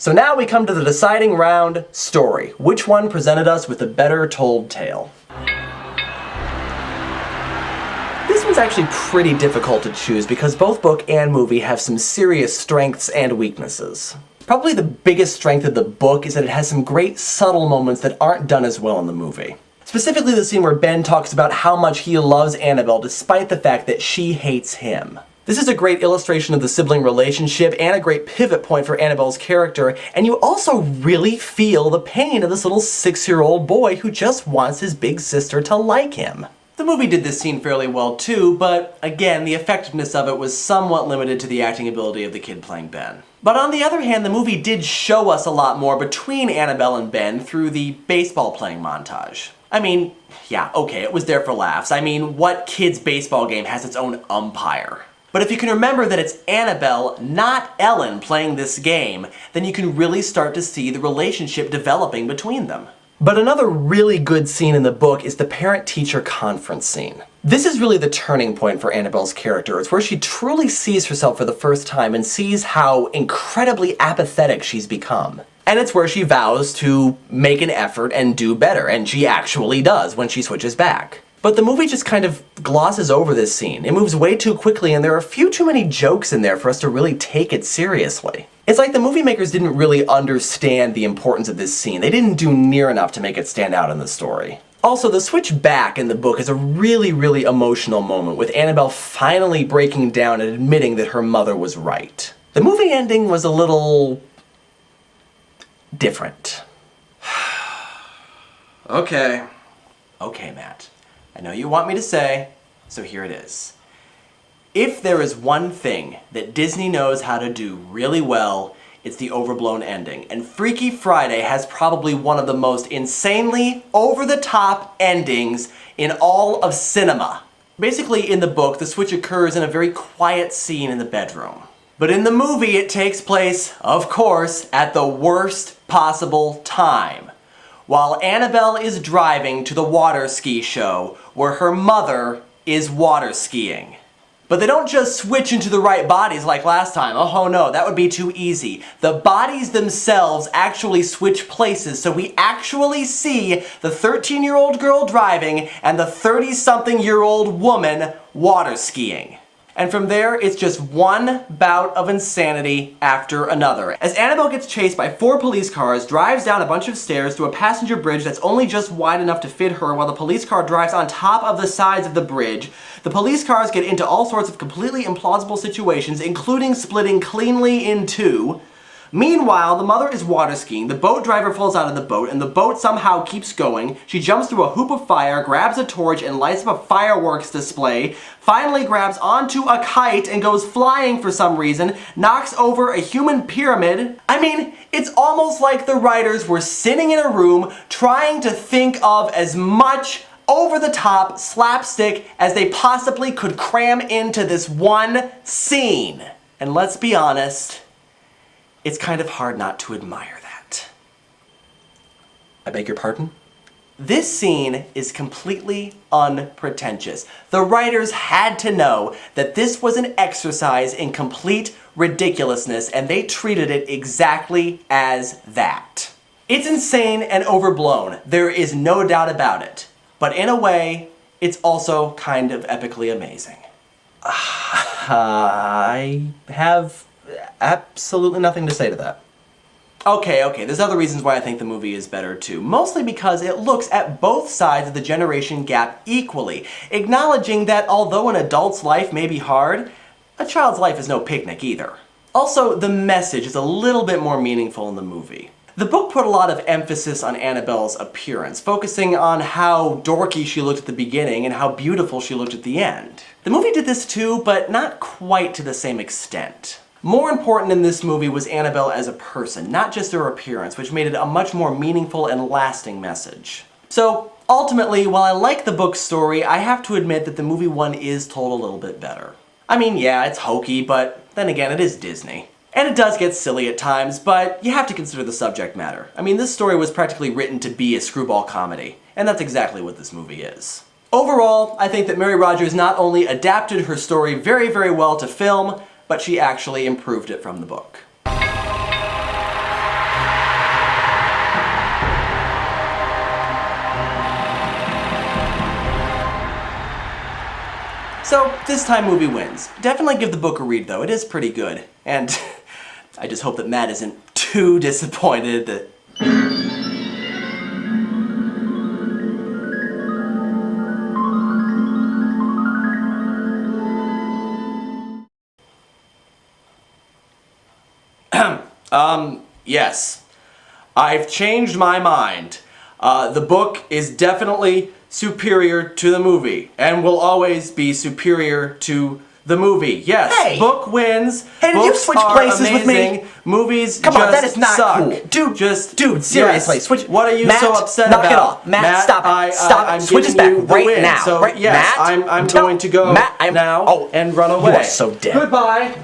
So now we come to the deciding round, story. Which one presented us with a better told tale? This one's actually pretty difficult to choose because both book and movie have some serious strengths and weaknesses. Probably the biggest strength of the book is that it has some great subtle moments that aren't done as well in the movie. Specifically the scene where Ben talks about how much he loves Annabelle despite the fact that she hates him. This is a great illustration of the sibling relationship and a great pivot point for Annabelle's character, and you also really feel the pain of this little 6-year-old boy who just wants his big sister to like him. The movie did this scene fairly well too, but again, the effectiveness of it was somewhat limited to the acting ability of the kid playing Ben. But on the other hand, the movie did show us a lot more between Annabelle and Ben through the baseball playing montage. I mean, yeah, okay, it was there for laughs. I mean, what kid's baseball game has its own umpire? But if you can remember that it's Annabelle, not Ellen, playing this game, then you can really start to see the relationship developing between them. But another really good scene in the book is the parent-teacher conference scene. This is really the turning point for Annabelle's character. It's where she truly sees herself for the first time and sees how incredibly apathetic she's become. And it's where she vows to make an effort and do better, and she actually does when she switches back. But the movie just kind of glosses over this scene. It moves way too quickly and there are a few too many jokes in there for us to really take it seriously. It's like the movie makers didn't really understand the importance of this scene. They didn't do near enough to make it stand out in the story. Also, the switch back in the book is a really emotional moment with Annabelle finally breaking down and admitting that her mother was right. The movie ending was a little different. Okay, Matt. I know you want me to say, so here it is. If there is one thing that Disney knows how to do really well, it's the overblown ending. And Freaky Friday has probably one of the most insanely over-the-top endings in all of cinema. Basically, in the book, the switch occurs in a very quiet scene in the bedroom. But in the movie, it takes place, of course, at the worst possible time. While Annabelle is driving to the water ski show where her mother is water skiing. But they don't just switch into the right bodies like last time. Oh no, that would be too easy. The bodies themselves actually switch places, so we actually see the 13-year-old girl driving and the 30-something-year-old woman water skiing. And from there, it's just one bout of insanity after another. As Annabelle gets chased by 4 police cars, drives down a bunch of stairs to a passenger bridge that's only just wide enough to fit her while the police car drives on top of the sides of the bridge. The police cars get into all sorts of completely implausible situations, including splitting cleanly in 2. Meanwhile, the mother is water skiing, the boat driver falls out of the boat, and the boat somehow keeps going. She jumps through a hoop of fire, grabs a torch, and lights up a fireworks display, finally grabs onto a kite and goes flying for some reason, knocks over a human pyramid. I mean, it's almost like the writers were sitting in a room trying to think of as much over-the-top slapstick as they possibly could cram into this one scene. And let's be honest, it's kind of hard not to admire that. I beg your pardon? This scene is completely unpretentious. The writers had to know that this was an exercise in complete ridiculousness, and they treated it exactly as that. It's insane and overblown, there is no doubt about it. But in a way, it's also kind of epically amazing. I have absolutely nothing to say to that. Okay, there's other reasons why I think the movie is better too. Mostly because it looks at both sides of the generation gap equally, acknowledging that although an adult's life may be hard, a child's life is no picnic either. Also, the message is a little bit more meaningful in the movie. The book put a lot of emphasis on Annabelle's appearance, focusing on how dorky she looked at the beginning and how beautiful she looked at the end. The movie did this too, but not quite to the same extent. More important in this movie was Annabelle as a person, not just her appearance, which made it a much more meaningful and lasting message. So, ultimately, while I like the book's story, I have to admit that the movie one is told a little bit better. I mean, yeah, it's hokey, but then again, it is Disney. And it does get silly at times, but you have to consider the subject matter. I mean, this story was practically written to be a screwball comedy, and that's exactly what this movie is. Overall, I think that Mary Rodgers not only adapted her story very well to film, but she actually improved it from the book. So this time movie wins. Definitely give the book a read though, it is pretty good. And I just hope that Matt isn't too disappointed that... Yes. I've changed my mind. The book is definitely superior to the movie, and will always be superior to the movie. Yes, Hey! book wins. Hey, did you Books switch are places with me? amazing. Movies Come just on, that is not suck. cool. Dude, just dude, seriously, yes. switch. What are you Matt, so upset knock about? it off. Matt, stop it. Stop it. I'm Switch us giving back you the right win. now. So Right, yes, Matt, I'm no, going to go Matt, now oh, and run you away. are so dead. Goodbye.